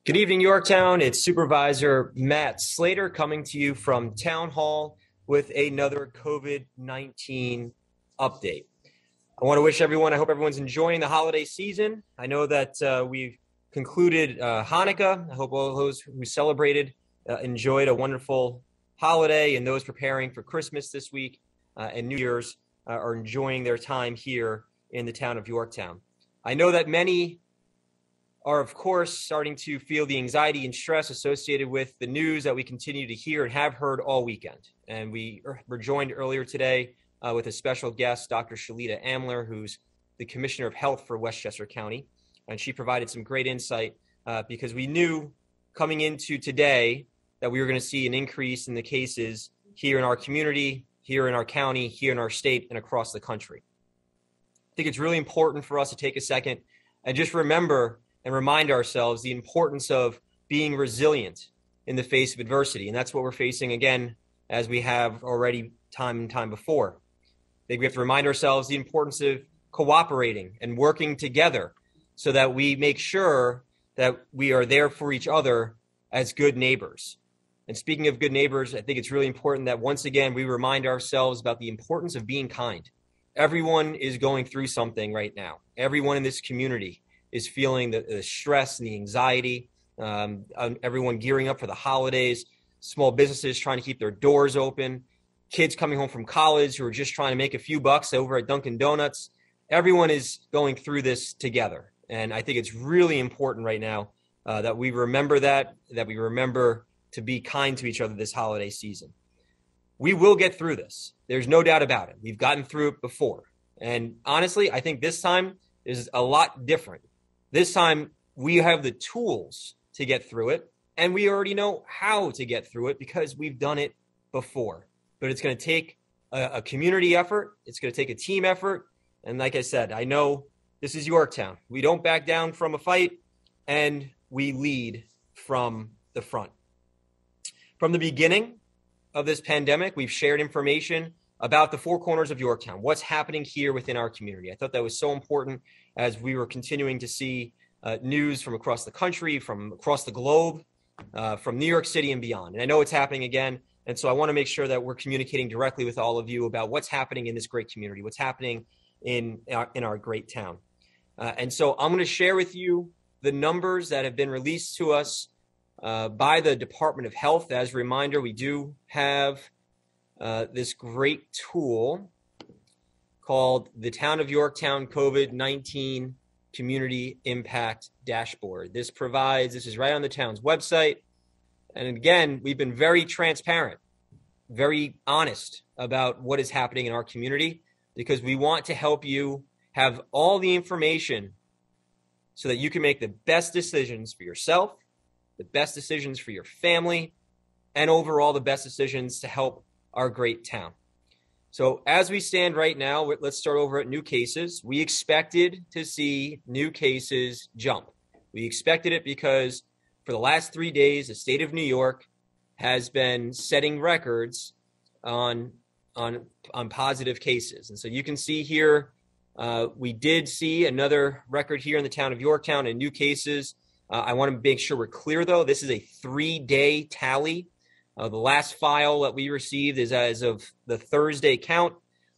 Good evening, Yorktown. It's Supervisor Matt Slater coming to you from Town Hall with another COVID-19 update. I want to wish everyone, I hope everyone's enjoying the holiday season. I know that we've concluded Hanukkah. I hope all those who celebrated enjoyed a wonderful holiday, and those preparing for Christmas this week and New Year's are enjoying their time here in the town of Yorktown. I know that many are, of course, starting to feel the anxiety and stress associated with the news that we continue to hear and have heard all weekend. And we were joined earlier today with a special guest, Dr. Sherlita Amler, who's the Commissioner of Health for Westchester County. And she provided some great insight because we knew coming into today that we were going to see an increase in the cases here in our community, here in our county, here in our state, and across the country. I think it's really important for us to take a second and just remember and remind ourselves the importance of being resilient in the face of adversity. And that's what we're facing again, as we have already time and time before. I think we have to remind ourselves the importance of cooperating and working together so that we make sure that we are there for each other as good neighbors. And speaking of good neighbors, I think it's really important that once again, we remind ourselves about the importance of being kind. Everyone is going through something right now. Everyone in this community is feeling the stress and the anxiety, everyone gearing up for the holidays, small businesses trying to keep their doors open, kids coming home from college who are just trying to make a few bucks over at Dunkin' Donuts. Everyone is going through this together. And I think it's really important right now that we remember that we remember to be kind to each other this holiday season. We will get through this. There's no doubt about it. We've gotten through it before. And honestly, I think this time is a lot different. This time, we have the tools to get through it, and we already know how to get through it because we've done it before. But it's going to take a community effort. It's going to take a team effort. And like I said, I know this is Yorktown. We don't back down from a fight, and we lead from the front. From the beginning of this pandemic, we've shared information about the four corners of Yorktown, what's happening here within our community. I thought that was so important as we were continuing to see news from across the country, from across the globe, from New York City and beyond. And I know it's happening again. And so I want to make sure that we're communicating directly with all of you about what's happening in this great community, what's happening in our great town. And so I'm going to share with you the numbers that have been released to us by the Department of Health. As a reminder, we do have this great tool called the Town of Yorktown COVID-19 Community Impact Dashboard. This is right on the town's website. And again, we've been very transparent, very honest about what is happening in our community because we want to help you have all the information so that you can make the best decisions for yourself, the best decisions for your family, and overall the best decisions to help our great town. So as we stand right now, let's start over at new cases. We expected to see new cases jump. We expected it because for the last 3 days, the state of New York has been setting records on positive cases. And so you can see here, we did see another record here in the town of Yorktown in new cases. I want to make sure we're clear, though. This is a 3-day tally. The last file that we received is as of the Thursday count.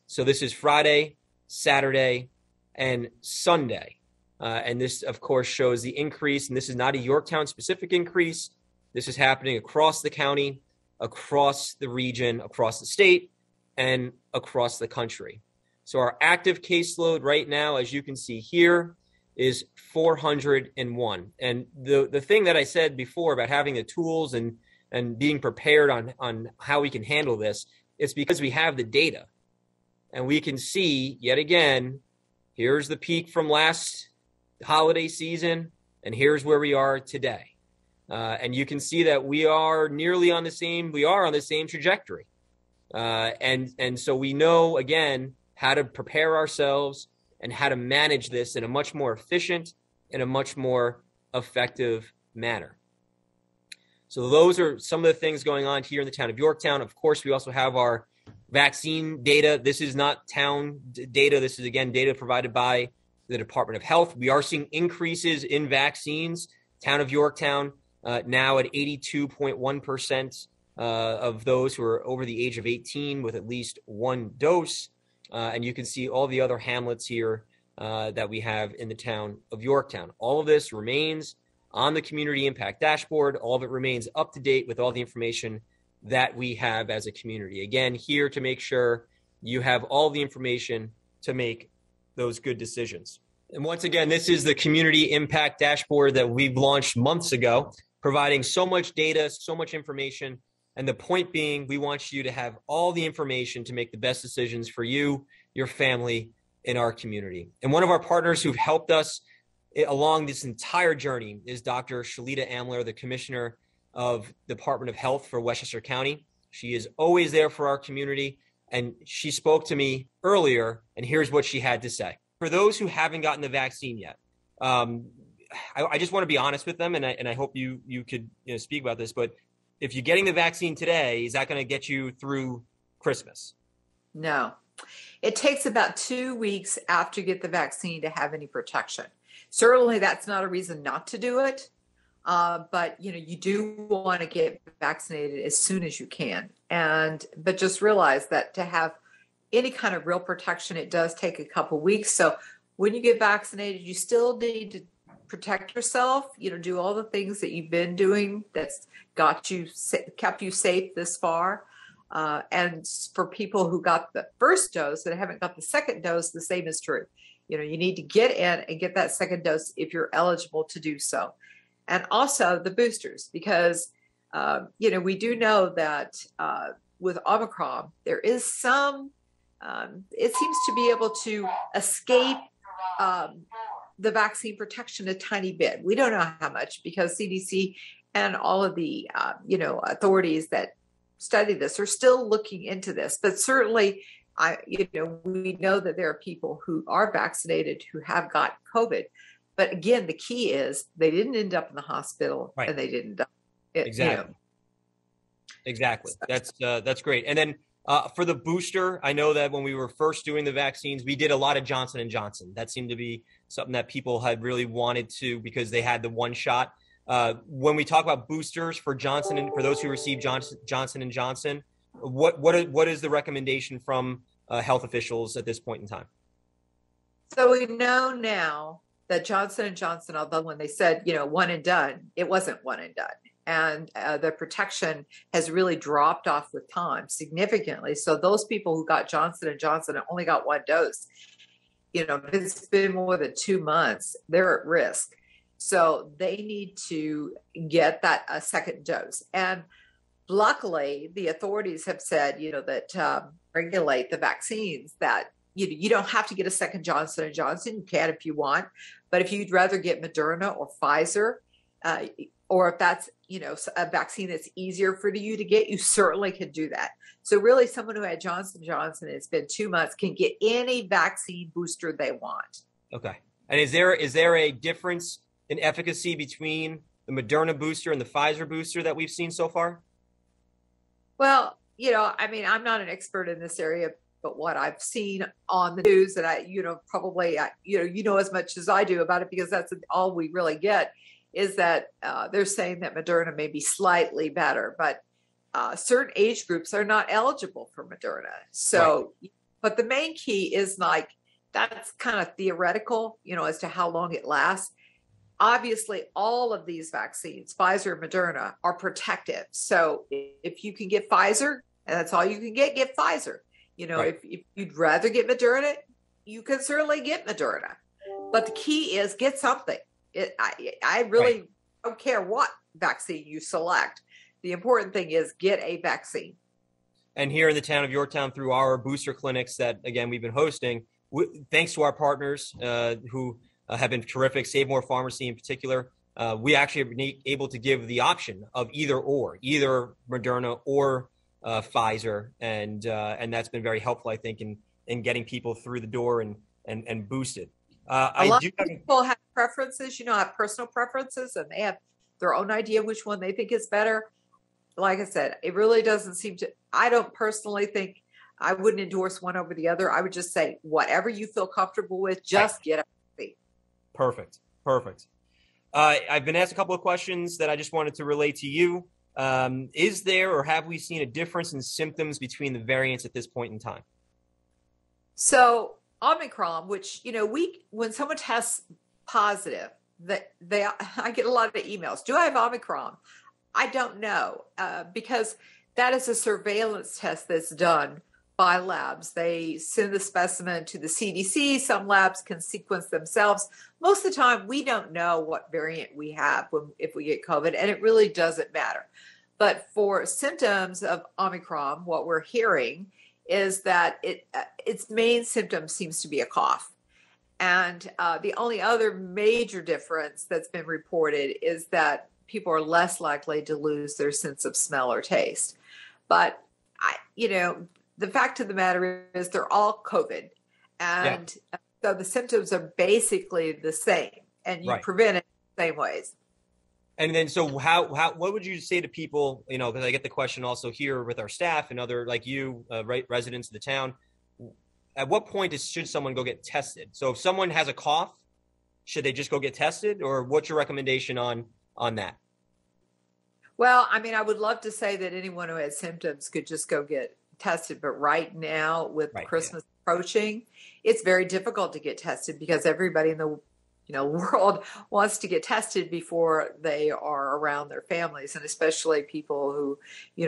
So this is Friday, Saturday, and Sunday. And this, of course, shows the increase. And this is not a Yorktown-specific increase. This is happening across the county, across the region, across the state, and across the country. So our active caseload right now, as you can see here, is 401. And the thing that I said before about having the tools and being prepared on how we can handle this, it's because we have the data. And we can see, yet again, here's the peak from last holiday season, and here's where we are today. And you can see that we are on the same trajectory. And so we know, again, how to prepare ourselves and how to manage this in a much more efficient and a much more effective manner. So those are some of the things going on here in the town of Yorktown. Of course, we also have our vaccine data. This is not town data. This is, again, data provided by the Department of Health. We are seeing increases in vaccines Town of Yorktown now at 82.1% of those who are over the age of 18 with at least one dose. And you can see all the other hamlets here that we have in the town of Yorktown. All of this remains on the community impact dashboard. All of it remains up to date with all the information that we have as a community. Again, here to make sure you have all the information to make those good decisions. And once again, this is the community impact dashboard that we've launched months ago, providing so much data, so much information. And the point being, we want you to have all the information to make the best decisions for you, your family, in our community. And one of our partners who've helped us along this entire journey is Dr. Sherlita Amler, the Commissioner of Department of Health for Westchester County. She is always there for our community. And she spoke to me earlier, and here's what she had to say. For those who haven't gotten the vaccine yet, I just want to be honest with them, and I hope you could speak about this, but if you're getting the vaccine today, is that going to get you through Christmas? No. It takes about 2 weeks after you get the vaccine to have any protection. Certainly, that's not a reason not to do it, but you do want to get vaccinated as soon as you can. But just realize that to have any kind of real protection, it does take a couple weeks. So when you get vaccinated, you still need to protect yourself, do all the things that you've been doing that's kept you safe this far. And for people who got the first dose that haven't got the second dose, the same is true. You need to get in and get that second dose if you're eligible to do so. And also the boosters, because, we do know that with Omicron, there is some, it seems to be able to escape the vaccine protection a tiny bit. We don't know how much because CDC and all of the, authorities that study this are still looking into this. But certainly, we know that there are people who are vaccinated who have got COVID. But again, the key is they didn't end up in the hospital, right, and they didn't die. Exactly. Exactly. That's great. And then for the booster, I know that when we were first doing the vaccines, we did a lot of Johnson & Johnson. That seemed to be something that people had really wanted to because they had the one shot. When we talk about boosters for Johnson and for those who receive Johnson & Johnson, what is the recommendation from health officials at this point in time? So we know now that Johnson & Johnson, although when they said, one and done, it wasn't one and done. And the protection has really dropped off with time significantly. So those people who got Johnson & Johnson and only got one dose, if it's been more than 2 months, they're at risk. So they need to get that a second dose. And luckily, the authorities have said, that regulate the vaccines that you don't have to get a second Johnson & Johnson. You can if you want. But if you'd rather get Moderna or Pfizer, or if that's, a vaccine that's easier for you to get, you certainly can do that. So really someone who had Johnson & Johnson, it's been 2 months, can get any vaccine booster they want. Okay. And is there a difference in efficacy between the Moderna booster and the Pfizer booster that we've seen so far? Well, I'm not an expert in this area, but what I've seen on the news, and probably as much as I do about it, because that's all we really get, is that they're saying that Moderna may be slightly better, but certain age groups are not eligible for Moderna. So, right. But the main key is that's kind of theoretical, as to how long it lasts. Obviously, all of these vaccines, Pfizer and Moderna, are protective. So if you can get Pfizer, and that's all you can get Pfizer. Right. If you'd rather get Moderna, you can certainly get Moderna. But the key is get something. I really don't care what vaccine you select. The important thing is get a vaccine. And here in the town of Yorktown, through our booster clinics that, again, we've been hosting, thanks to our partners who have been terrific, Save More Pharmacy in particular, we actually have been able to give the option of either Moderna or Pfizer. And that's been very helpful, I think, in getting people through the door and boosted. A lot of people have preferences, have personal preferences, and they have their own idea which one they think is better. Like I said, it really doesn't seem to, I don't personally think, I wouldn't endorse one over the other. I would just say, whatever you feel comfortable with, just get a vaccine. Perfect. I've been asked a couple of questions that I just wanted to relay to you. Is there or have we seen a difference in symptoms between the variants at this point in time? So Omicron, which, when someone tests positive, I get a lot of emails. Do I have Omicron? I don't know, because that is a surveillance test that's done by labs. They send the specimen to the CDC. Some labs can sequence themselves. Most of the time, we don't know what variant we have if we get COVID, and it really doesn't matter. But for symptoms of Omicron, what we're hearing is that its main symptom seems to be a cough. And the only other major difference that's been reported is that people are less likely to lose their sense of smell or taste. But the fact of the matter is they're all COVID. And so the symptoms are basically the same, and you prevent it the same ways. And then, so what would you say to people, because I get the question also here with our staff and other, like you, residents of the town, at what point should someone go get tested? So if someone has a cough, should they just go get tested, or what's your recommendation on that? Well, I would love to say that anyone who has symptoms could just go get tested. But right now, with Christmas approaching, it's very difficult to get tested because everybody in the world wants to get tested before they are around their families, and especially people who,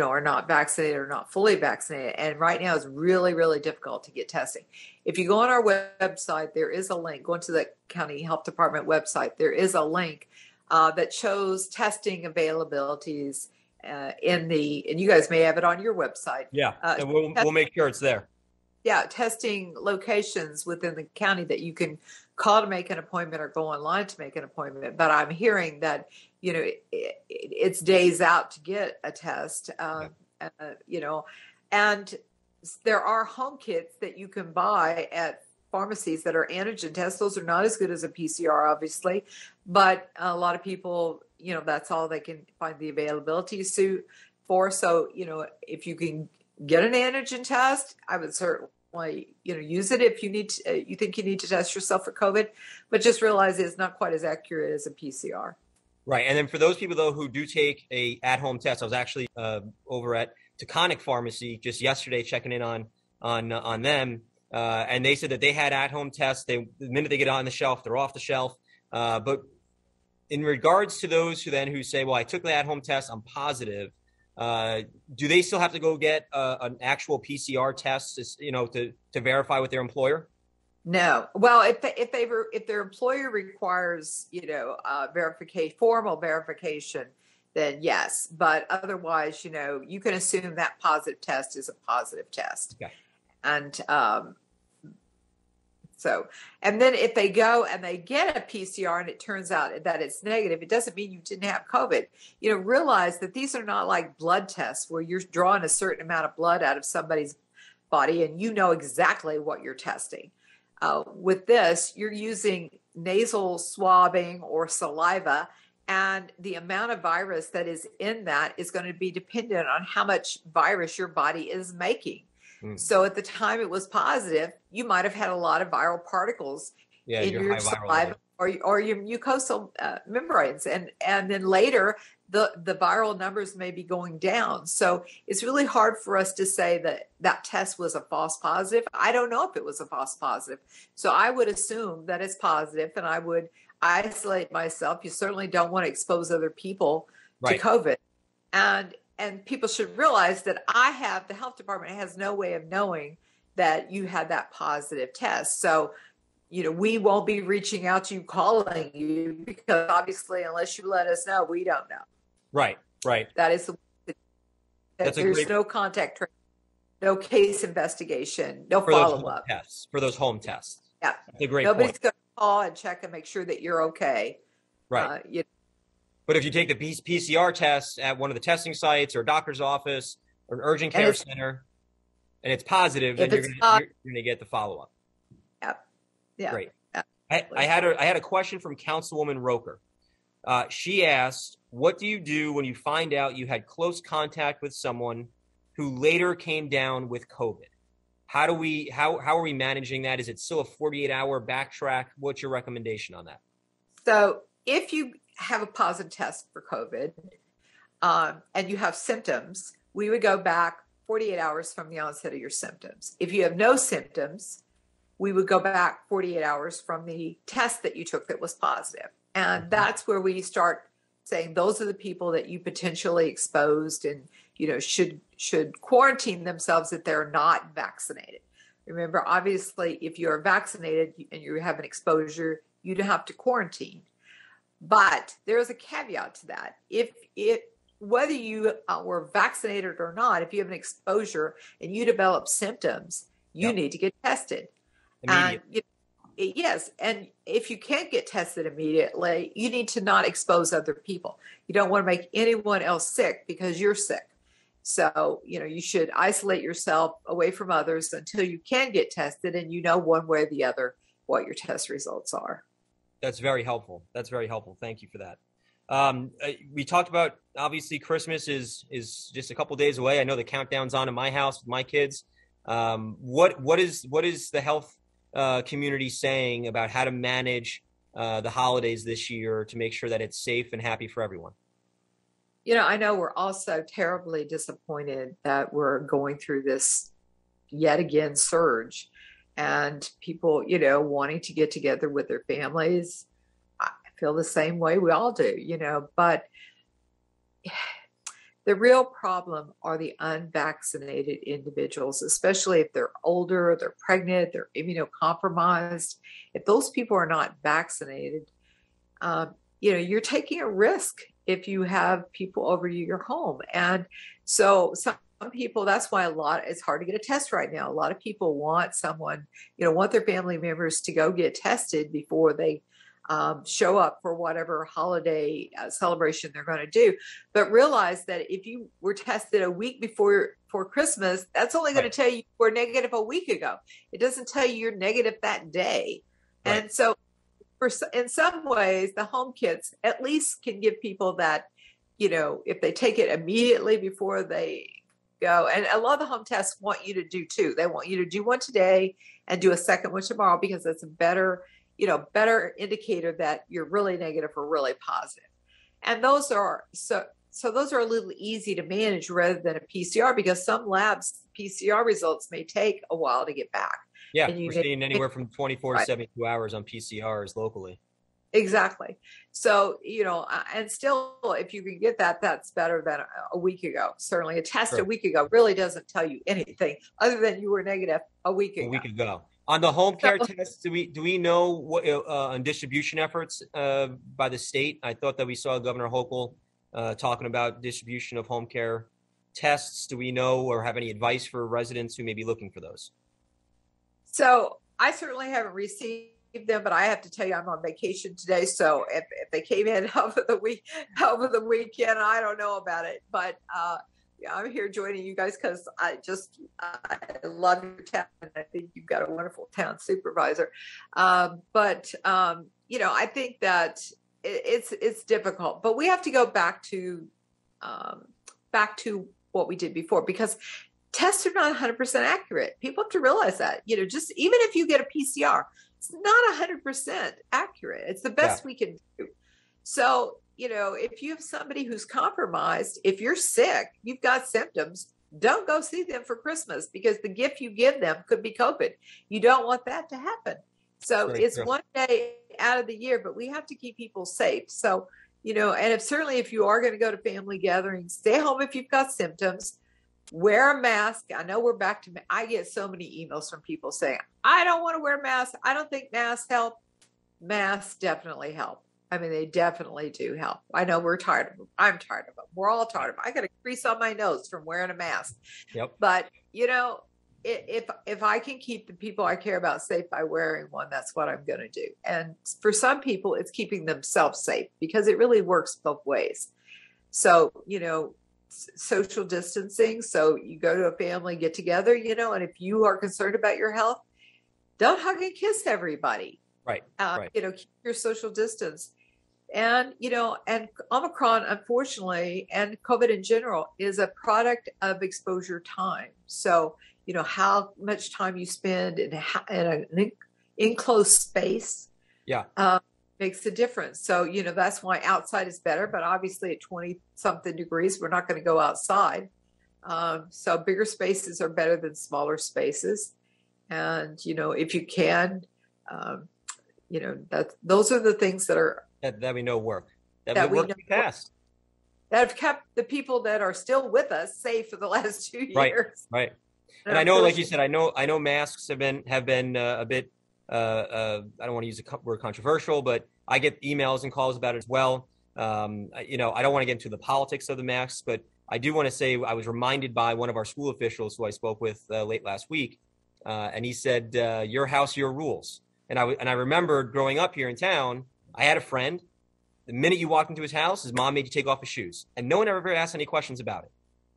are not vaccinated or not fully vaccinated. And right now it's really, really difficult to get testing. If you go on our website, there is a link. Go into the county health department website. There is a link that shows testing availabilities and you guys may have it on your website. Yeah, and we'll make sure it's there. Yeah, testing locations within the county that you can call to make an appointment or go online to make an appointment. But I'm hearing that, it's days out to get a test, and there are home kits that you can buy at pharmacies that are antigen tests. Those are not as good as a PCR, obviously, but a lot of people, that's all they can find the availability for. So, if you can get an antigen test, I would certainly, use it if you you think you need to test yourself for COVID, but just realize it's not quite as accurate as a PCR. Right. And then for those people, though, who do take a at-home test, I was actually over at Taconic Pharmacy just yesterday checking in on them. And they said that they had at-home tests. The minute they get on the shelf, they're off the shelf. But in regards to those who say, well, I took the at-home test, I'm positive. Do they still have to go get an actual PCR test, to verify with their employer? No. Well, if their employer requires, formal verification, then yes. But otherwise, you can assume that positive test is a positive test. Okay. And and then if they go and they get a PCR and it turns out that it's negative, it doesn't mean you didn't have COVID. Realize that these are not like blood tests where you're drawing a certain amount of blood out of somebody's body and you know exactly what you're testing. With this, you're using nasal swabbing or saliva, and the amount of virus that is in that is going to be dependent on how much virus your body is making. So at the time it was positive, you might have had a lot of viral particles in your saliva or your mucosal membranes. And then later, the viral numbers may be going down. So it's really hard for us to say that test was a false positive. I don't know if it was a false positive. So I would assume that it's positive, and I would isolate myself. You certainly don't want to expose other people to COVID. And people should realize that the health department has no way of knowing that you had that positive test. So, we won't be reaching out to you, calling you, because obviously, unless you let us know, we don't know. Right. That is, there's no contact tracing, no case investigation, no follow-up. For those home tests. Yeah. That's a great Nobody's point. going to call and check and make sure that you're okay. Right. But if you take the PCR test at one of the testing sites or a doctor's office or an urgent care center, and it's positive, then you're going to get the follow-up. Yep. Yeah. Great. I had a question from Councilwoman Roker. She asked, what do you do when you find out you had close contact with someone who later came down with COVID? How are we managing that? Is it still a 48-hour backtrack? What's your recommendation on that? So if you have a positive test for COVID, and you have symptoms, we would go back 48 hours from the onset of your symptoms. If you have no symptoms, we would go back 48 hours from the test that you took that was positive. And that's where we start saying those are the people that you potentially exposed and, should quarantine themselves if they're not vaccinated. Remember, obviously, if you're vaccinated and you have an exposure, you don't have to quarantine. But there is a caveat to that. Whether you were vaccinated or not, if you have an exposure and you develop symptoms, you need to get tested. And yes, and if you can't get tested immediately, you need to not expose other people. You don't want to make anyone else sick because you're sick. So, you should isolate yourself away from others until you can get tested and one way or the other what your test results are. That's very helpful. Thank you for that. We talked about, obviously, Christmas is just a couple days away. I know the countdown's on in my house with my kids. What is the health community saying about how to manage the holidays this year to make sure that it's safe and happy for everyone? I know we're also terribly disappointed that we're going through this yet again surge and people, wanting to get together with their families. I feel the same way we all do, but the real problem are the unvaccinated individuals, especially if they're older, they're pregnant, they're immunocompromised. If those people are not vaccinated, you're taking a risk if you have people over your home. And so some people, that's why it's hard to get a test right now. A lot of people want someone, want their family members to go get tested before they show up for whatever holiday celebration they're going to do. But realize that if you were tested a week before Christmas, that's only going to tell you we're negative a week ago. It doesn't tell you you're negative that day. Right. And so in some ways, the home kits at least can give people that, if they take it immediately before they go, and a lot of the home tests want you to do two. They want you to do one today and do a second one tomorrow because it's a better indicator that you're really negative or really positive. And those are so those are a little easy to manage rather than a PCR because some labs PCR results may take a while to get back. Yeah, we're seeing anywhere from 24 to 72 hours on PCRs locally. Exactly. So, and still, if you can get that, that's better than a week ago. Certainly a test a week ago really doesn't tell you anything other than you were negative a week ago. On the home care tests, do we know what on distribution efforts by the state? I thought that we saw Governor Hochul talking about distribution of home care tests. Do we know or have any advice for residents who may be looking for those? So I certainly haven't received them, but I have to tell you, I'm on vacation today. So if they came in over the weekend, I don't know about it. But I'm here joining you guys because I love your town, and I think you've got a wonderful town supervisor. I think that it's difficult, but we have to go back to what we did before because tests are not 100% accurate. People have to realize that, just even if you get a PCR, it's not 100% accurate. It's the best we can do. So, if you have somebody who's compromised, if you're sick, you've got symptoms, don't go see them for Christmas because the gift you give them could be COVID. You don't want that to happen. So it's one day out of the year, but we have to keep people safe. So, and if you are going to go to family gatherings, stay home if you've got symptoms. Wear a mask. I know we're back to, I get so many emails from people saying, I don't want to wear masks. I don't think masks help. Masks definitely help. I mean, they definitely do help. I know we're tired of them. I'm tired of them. We're all tired of them. I got a crease on my nose from wearing a mask. Yep. But, if I can keep the people I care about safe by wearing one, that's what I'm going to do. And for some people, it's keeping themselves safe because it really works both ways. So, social distancing. So you go to a family get together, and if you are concerned about your health, don't hug and kiss everybody. Right. Keep your social distance. And, and Omicron, unfortunately, and COVID in general is a product of exposure time. So, how much time you spend in an enclosed space. Yeah. makes a difference. So, that's why outside is better, but obviously at 20 something degrees, we're not going to go outside. So bigger spaces are better than smaller spaces. And, if you can, those are the things that we know work, that we work know in the past. That have kept the people that are still with us safe for the last 2 years. Right. And I know, like you said, I know masks have been a bit, I don't want to use the word controversial, but I get emails and calls about it as well. I don't want to get into the politics of the masks, but I do want to say I was reminded by one of our school officials who I spoke with late last week, and he said, "Your house, your rules." And I remembered growing up here in town, I had a friend. The minute you walked into his house, his mom made you take off his shoes, and no one ever asked any questions about it.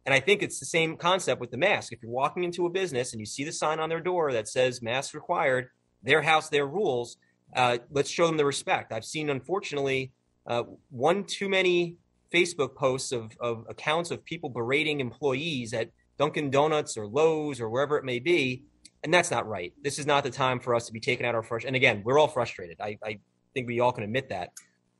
And I think it's the same concept with the mask. If you're walking into a business and you see the sign on their door that says mask required, their house, their rules, let's show them the respect. I've seen, unfortunately, one too many Facebook posts of accounts of people berating employees at Dunkin' Donuts or Lowe's or wherever it may be. And that's not right. This is not the time for us to be taking out our frustration. And again, we're all frustrated. I think we all can admit that.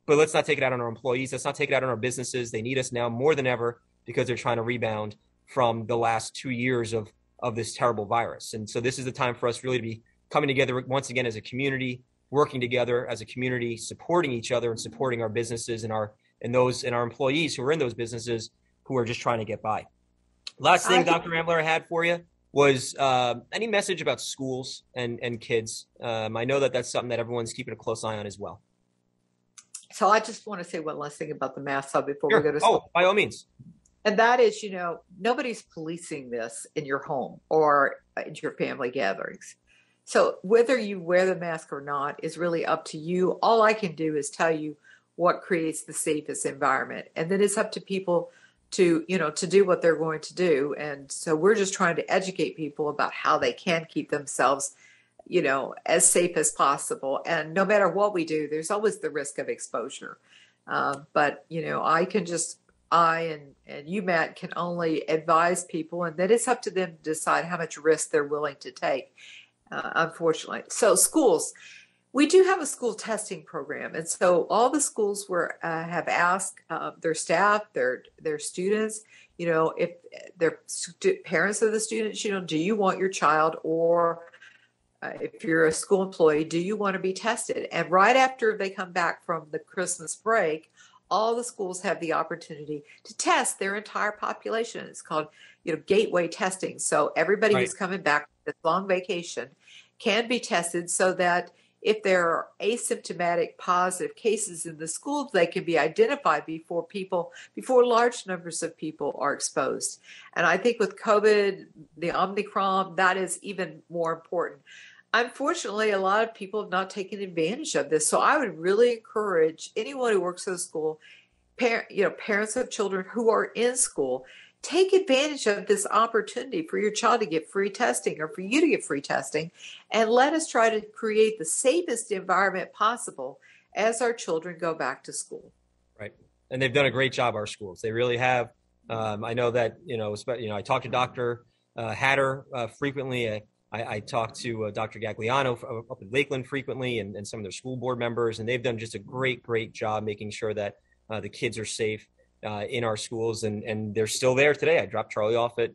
But let's not take it out on our employees. Let's not take it out on our businesses. They need us now more than ever because they're trying to rebound from the last 2 years of this terrible virus. And so this is the time for us really to be coming together once again as a community, working together as a community, supporting each other and supporting our businesses and our employees who are in those businesses who are just trying to get by. Last thing, Dr. Amler, I had for you was any message about schools and kids. I know that's something that everyone's keeping a close eye on as well. So I just want to say one last thing about the mask before we go to school. Oh, by all means. And that is, nobody's policing this in your home or at your family gatherings. So whether you wear the mask or not is really up to you. All I can do is tell you what creates the safest environment. And then it's up to people to do what they're going to do. And so we're just trying to educate people about how they can keep themselves as safe as possible. And no matter what we do, there's always the risk of exposure. But I and you, Matt, can only advise people, and then it's up to them to decide how much risk they're willing to take, unfortunately. So schools, we do have a school testing program. And so all the schools have asked their staff, their students, if they're parents of the students, do you want your child, or if you're a school employee, do you want to be tested? And right after they come back from the Christmas break, all the schools have the opportunity to test their entire population. It's called, gateway testing. So everybody who's coming back from this long vacation can be tested so that if there are asymptomatic positive cases in the schools, they can be identified before large numbers of people are exposed. And I think with COVID, the Omicron, that is even more important. Unfortunately, a lot of people have not taken advantage of this. So I would really encourage anyone who works at a school, parents of children who are in school, take advantage of this opportunity for your child to get free testing or for you to get free testing. And let us try to create the safest environment possible as our children go back to school. Right. And they've done a great job, our schools. They really have. I know that, I talk to Dr. Hatter frequently. I talk to Dr. Gagliano up in Lakeland frequently and some of their school board members, and they've done just a great job making sure that the kids are safe in our schools, and they're still there today. I dropped Charlie off at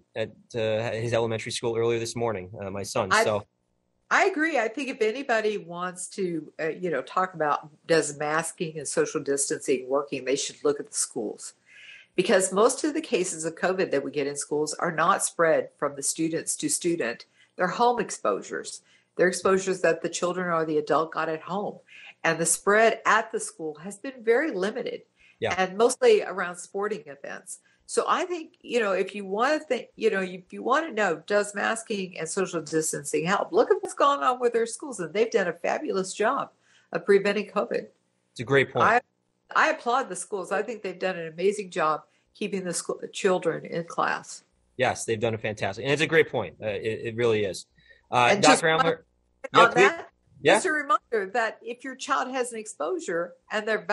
his elementary school earlier this morning, my son. I agree. I think if anybody wants to, talk about does masking and social distancing working, they should look at the schools. Because most of the cases of COVID that we get in schools are not spread from the students to student. They're home exposures. They're exposures that the children or the adult got at home. And the spread at the school has been very limited, and mostly around sporting events. So I think, if you want to know, does masking and social distancing help? Look at what's going on with their schools, and they've done a fabulous job of preventing COVID. It's a great point. I applaud the schools. I think they've done an amazing job keeping the children in class. Yes, they've done a fantastic, and it's a great point. It really is. And Dr. Amler, just a reminder that if your child has an exposure and they're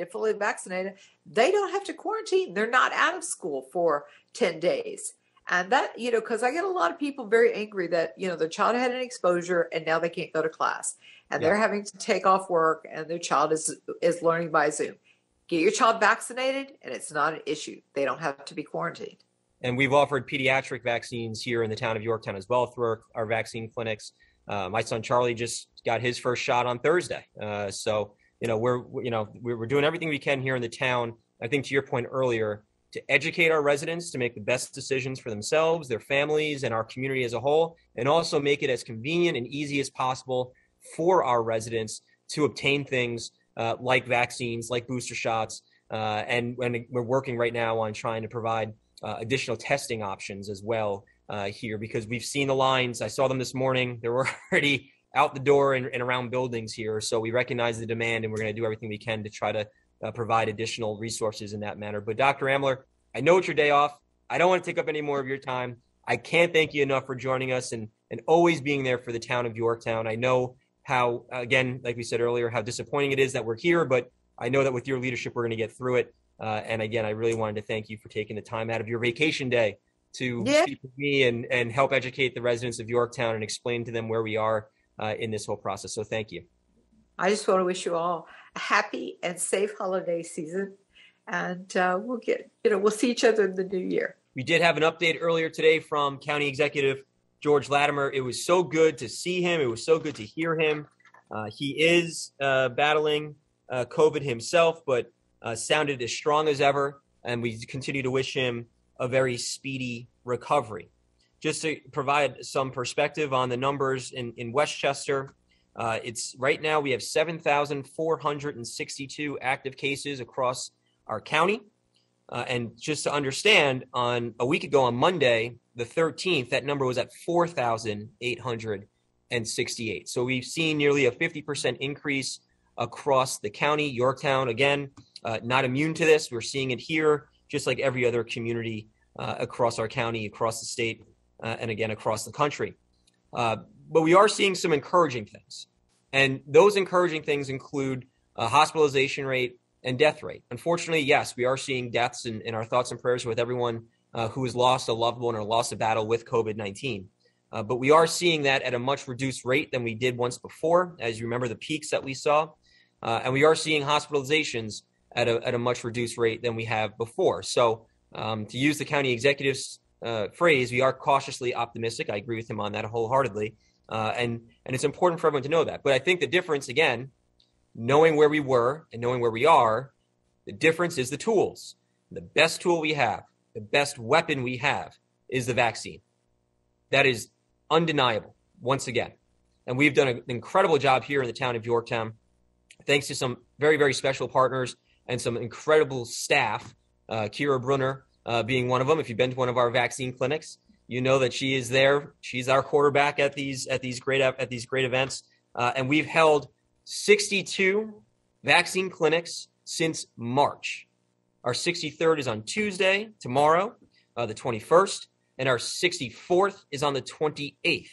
fully vaccinated, they don't have to quarantine. They're not out of school for 10 days. And that, because I get a lot of people very angry that, their child had an exposure and now they can't go to class and Yeah. they're having to take off work and their child is learning by Zoom. Get your child vaccinated and it's not an issue. They don't have to be quarantined. And we've offered pediatric vaccines here in the town of Yorktown as well through our vaccine clinics. My son Charlie just got his first shot on Thursday. So we're doing everything we can here in the town. I think to your point earlier, to educate our residents to make the best decisions for themselves, their families, and our community as a whole, and also make it as convenient and easy as possible for our residents to obtain things like vaccines, like booster shots. And we're working right now on trying to provide additional testing options as well here, because we've seen the lines. I saw them this morning. They were already out the door and around buildings here. So we recognize the demand, and we're going to do everything we can to try to provide additional resources in that manner. But Dr. Amler, I know it's your day off. I don't want to take up any more of your time. I can't thank you enough for joining us and always being there for the town of Yorktown. I know how, again, like we said earlier, how disappointing it is that we're here, but I know that with your leadership, we're going to get through it. And again, I really wanted to thank you for taking the time out of your vacation day to speak with me and help educate the residents of Yorktown and explain to them where we are in this whole process. So thank you. I just want to wish you all a happy and safe holiday season. And we'll see each other in the new year. We did have an update earlier today from County Executive George Latimer. It was so good to see him. It was so good to hear him. He is battling COVID himself, but sounded as strong as ever. And we continue to wish him a very speedy recovery. Just to provide some perspective on the numbers in Westchester, it's right now we have 7,462 active cases across our county. And just to understand, on a week ago on Monday, the 13th, that number was at 4,868. So we've seen nearly a 50% increase across the county. Yorktown, again, not immune to this. We're seeing it here, just like every other community across our county, across the state, and again, across the country. But we are seeing some encouraging things. And those encouraging things include a hospitalization rate and death rate. Unfortunately, yes, we are seeing deaths, in our thoughts and prayers with everyone who has lost a loved one or lost a battle with COVID-19. But we are seeing that at a much reduced rate than we did once before, as you remember the peaks that we saw. And we are seeing hospitalizations at a much reduced rate than we have before. So to use the county executive's phrase, we are cautiously optimistic. I agree with him on that wholeheartedly. And it's important for everyone to know that. But I think the difference, again, knowing where we were and knowing where we are, the difference is the tools. The best tool we have, the best weapon we have is the vaccine. That is undeniable, once again. And we've done an incredible job here in the town of Yorktown, thanks to some very, very special partners and some incredible staff, Kira Brunner being one of them. If you've been to one of our vaccine clinics, you know that she is there. She's our quarterback at these great events. And we've held 62 vaccine clinics since March. Our 63rd is on Tuesday, tomorrow, the 21st, and our 64th is on the 28th.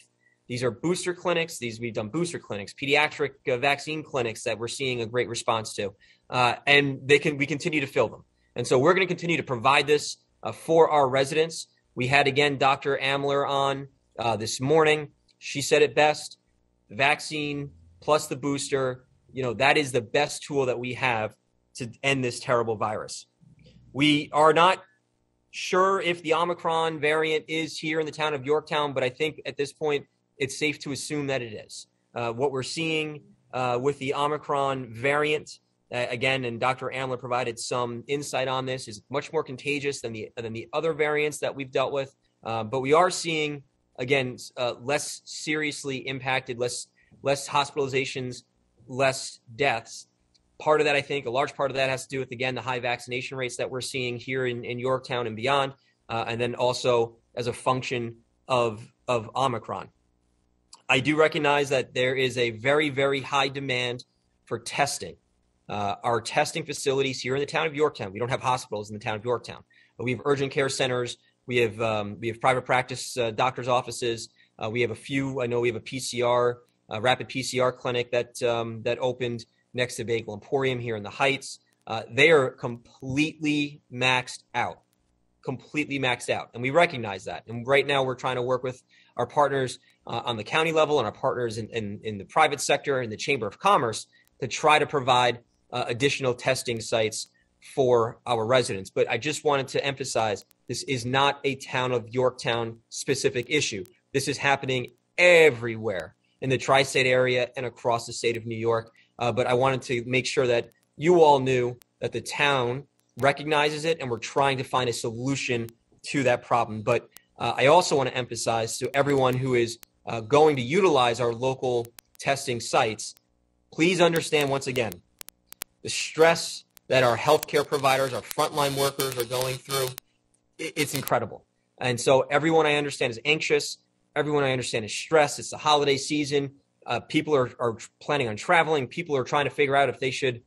These are booster clinics. We've done booster clinics, pediatric vaccine clinics that we're seeing a great response to, and we continue to fill them. And so we're going to continue to provide this for our residents. We had, again, Dr. Amler on this morning. She said it best: the vaccine plus the booster, that is the best tool that we have to end this terrible virus. We are not sure if the Omicron variant is here in the town of Yorktown, but I think at this point it's safe to assume that it is. What we're seeing with the Omicron variant, again, and Dr. Amler provided some insight on this, is much more contagious than the other variants that we've dealt with. But we are seeing, again, less seriously impacted, less hospitalizations, less deaths. Part of that, I think, a large part of that has to do with, again, the high vaccination rates that we're seeing here in Yorktown and beyond, and then also as a function of Omicron. I do recognize that there is a very, very high demand for testing. Our testing facilities here in the town of Yorktown, we don't have hospitals in the town of Yorktown, but we have urgent care centers. We have private practice doctors' offices. We have a few. I know we have a PCR, rapid PCR clinic that opened next to Bagel Emporium here in the Heights. They are completely maxed out. completely maxed out. And we recognize that. And right now we're trying to work with our partners on the county level and our partners in the private sector and the Chamber of Commerce to try to provide additional testing sites for our residents. But I just wanted to emphasize this is not a town of Yorktown specific issue. This is happening everywhere in the tri-state area and across the state of New York. But I wanted to make sure that you all knew that the town recognizes it and we're trying to find a solution to that problem. But I also want to emphasize to everyone who is going to utilize our local testing sites, please understand once again, the stress that our healthcare providers, our frontline workers are going through, it's incredible. And so everyone I understand is anxious. Everyone I understand is stressed. It's the holiday season. People are planning on traveling. People are trying to figure out if they should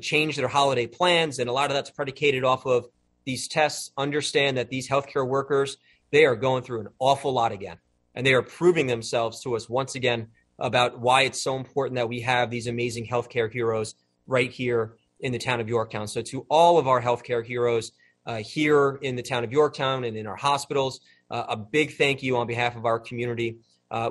change their holiday plans. And a lot of that's predicated off of these tests. Understand that these healthcare workers, they are going through an awful lot again. And they are proving themselves to us once again about why it's so important that we have these amazing healthcare heroes right here in the town of Yorktown. So to all of our healthcare heroes here in the town of Yorktown and in our hospitals, a big thank you on behalf of our community.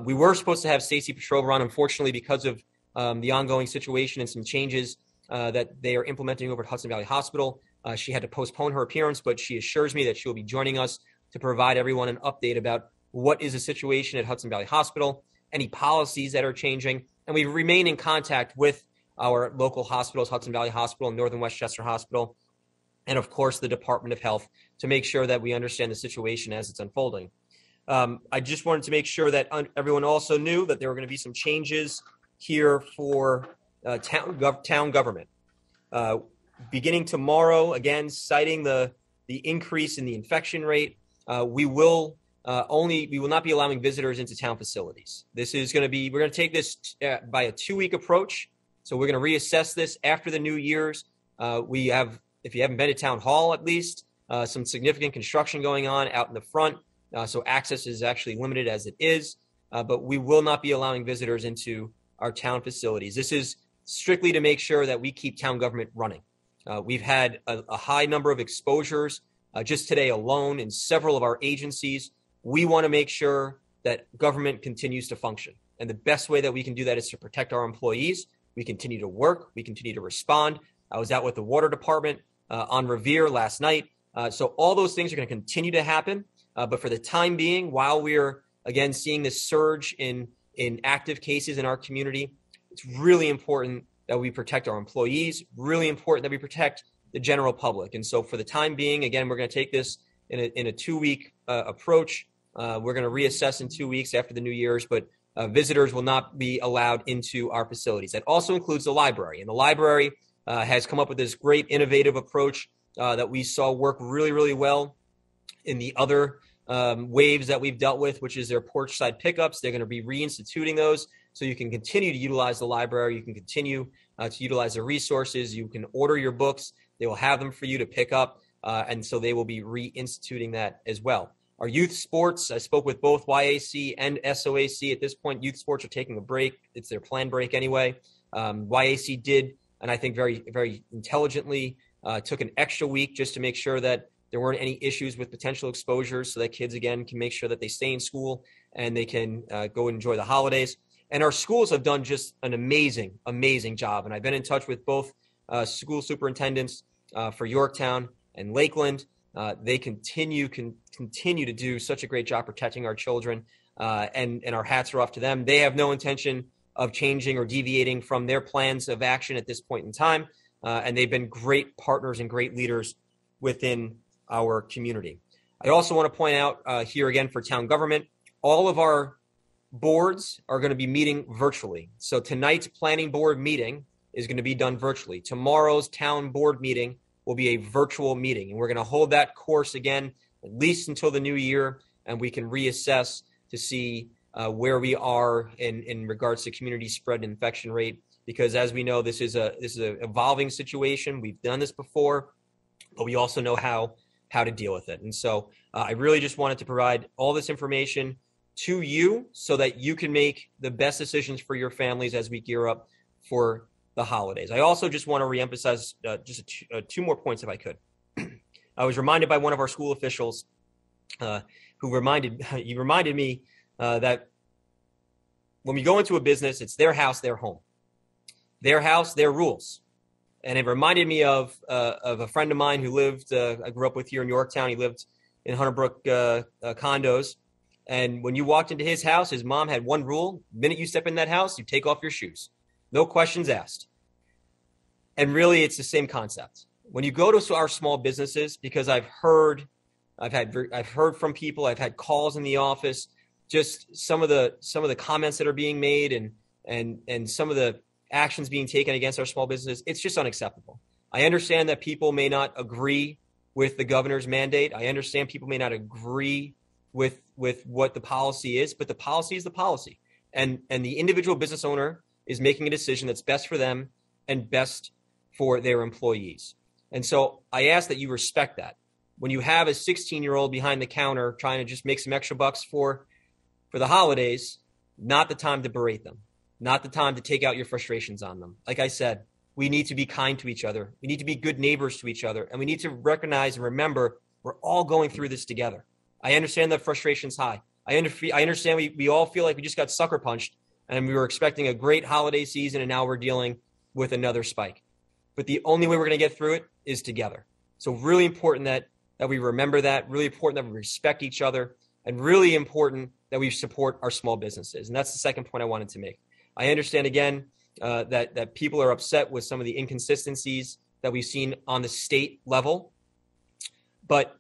We were supposed to have Stacey Petrova on, unfortunately, because of the ongoing situation and some changes that they are implementing over at Hudson Valley Hospital. She had to postpone her appearance, but she assures me that she will be joining us to provide everyone an update about what is the situation at Hudson Valley Hospital, any policies that are changing, and we remain in contact with our local hospitals, Hudson Valley Hospital and Northern Westchester Hospital, and of course the Department of Health, to make sure that we understand the situation as it's unfolding. I just wanted to make sure that everyone also knew that there were going to be some changes here for town government. Beginning tomorrow, again, citing the increase in the infection rate, we will not be allowing visitors into town facilities. This is going to be, we're going to take this by a 2-week approach. So we're going to reassess this after the New Year's. We have, if you haven't been to town hall, at least some significant construction going on out in the front. So access is actually limited as it is, but we will not be allowing visitors into our town facilities. This is strictly to make sure that we keep town government running. We've had a high number of exposures just today alone in several of our agencies. We want to make sure that government continues to function. And the best way that we can do that is to protect our employees. We continue to work. We continue to respond. I was out with the water department on Revere last night. So all those things are going to continue to happen. But for the time being, while we're, again, seeing this surge in active cases in our community, it's really important that we protect our employees, really important that we protect the general public. And so for the time being, again, we're going to take this in a 2-week approach. We're going to reassess in 2 weeks after the New Year's, but visitors will not be allowed into our facilities. That also includes the library. And the library has come up with this great innovative approach that we saw work really, really well in the other waves that we've dealt with, which is their porch side pickups. They're going to be reinstituting those so you can continue to utilize the library. You can continue to utilize the resources. You can order your books. They will have them for you to pick up. And so they will be reinstituting that as well. Our youth sports, I spoke with both YAC and SOAC. At this point, youth sports are taking a break. It's their planned break anyway. YAC did, and I think very, very intelligently, took an extra week just to make sure that there weren't any issues with potential exposures so that kids, again, can make sure that they stay in school and they can go enjoy the holidays. And our schools have done just an amazing, amazing job. And I've been in touch with both school superintendents for Yorktown and Lakeland. They continue to do such a great job protecting our children, and our hats are off to them. They have no intention of changing or deviating from their plans of action at this point in time, and they've been great partners and great leaders within our community. I also want to point out here again for town government, all of our boards are going to be meeting virtually. So tonight's planning board meeting is going to be done virtually. Tomorrow's town board meeting will be a virtual meeting, and we're going to hold that course again at least until the new year, and we can reassess to see where we are in regards to community spread and infection rate. Because as we know, this is a evolving situation. We've done this before, but we also know how to deal with it. And so I really just wanted to provide all this information to you so that you can make the best decisions for your families as we gear up for the holidays. I also just want to reemphasize just 2 more points if I could. I was reminded by one of our school officials who reminded me that when we go into a business, it's their house, their home, their house, their rules. And it reminded me of a friend of mine who lived, I grew up with here in Yorktown. He lived in Hunter Brook condos. And when you walked into his house, his mom had one rule. The minute you step in that house, you take off your shoes. No questions asked. And really, it's the same concept. When you go to our small businesses, because I've heard from people, I've had calls in the office, just some of the comments that are being made and some of the actions being taken against our small businesses, it's just unacceptable. I understand that people may not agree with the governor's mandate. I understand people may not agree with what the policy is, but the policy is the policy. And the individual business owner is making a decision that's best for them and best for their employees. And so I ask that you respect that. When you have a 16-year-old behind the counter trying to just make some extra bucks for the holidays, not the time to berate them, not the time to take out your frustrations on them. Like I said, we need to be kind to each other. We need to be good neighbors to each other. And we need to recognize and remember we're all going through this together. I understand that frustration's high. I understand we all feel like we just got sucker punched and we were expecting a great holiday season and now we're dealing with another spike. But the only way we're going to get through it is together. So really important that we remember that, really important that we respect each other, and really important that we support our small businesses. And that's the second point I wanted to make. I understand, again, that people are upset with some of the inconsistencies that we've seen on the state level, but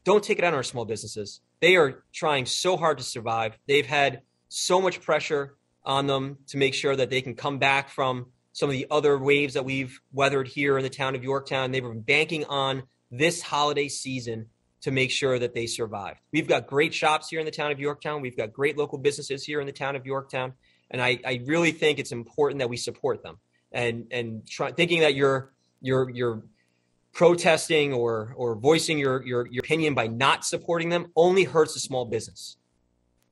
don't take it out on our small businesses. They are trying so hard to survive. They've had so much pressure on them to make sure that they can come back from some of the other waves that we've weathered here in the town of Yorktown. They've been banking on this holiday season to make sure that they survive. We've got great shops here in the town of Yorktown. We've got great local businesses here in the town of Yorktown. And I really think it's important that we support them. And thinking that you're protesting or voicing your opinion by not supporting them only hurts a small business,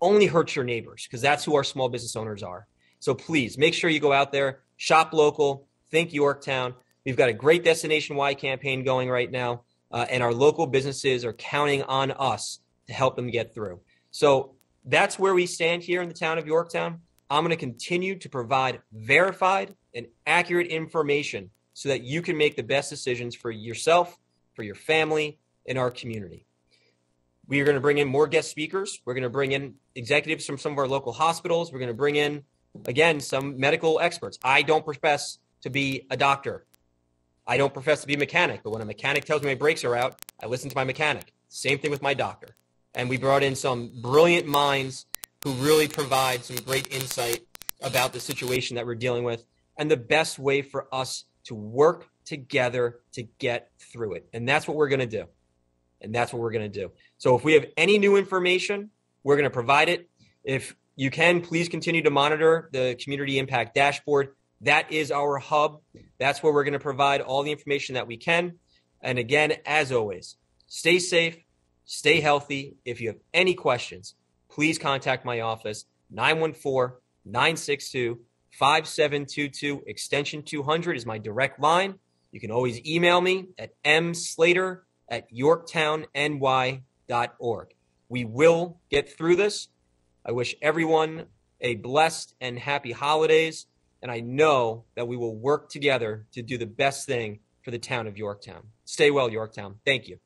only hurts your neighbors, because that's who our small business owners are. So please make sure you go out there, shop local, think Yorktown. We've got a great Destination Y campaign going right now, and our local businesses are counting on us to help them get through. So that's where we stand here in the town of Yorktown. I'm going to continue to provide verified and accurate information so that you can make the best decisions for yourself, for your family, and our community. We are going to bring in more guest speakers. We're going to bring in executives from some of our local hospitals. We're going to bring in, again, some medical experts. I don't profess to be a doctor. I don't profess to be a mechanic, but when a mechanic tells me my brakes are out, I listen to my mechanic. Same thing with my doctor. And we brought in some brilliant minds who really provide some great insight about the situation that we're dealing with and the best way for us to work together to get through it. And that's what we're going to do. And that's what we're going to do. So if we have any new information, we're going to provide it. If you can, please continue to monitor the Community Impact Dashboard. That is our hub. That's where we're going to provide all the information that we can. And again, as always, stay safe, stay healthy. If you have any questions, please contact my office, 914-962-5722. Extension 200 is my direct line. You can always email me at mslater@yorktownny.org. We will get through this. I wish everyone a blessed and happy holidays. And I know that we will work together to do the best thing for the town of Yorktown. Stay well, Yorktown. Thank you.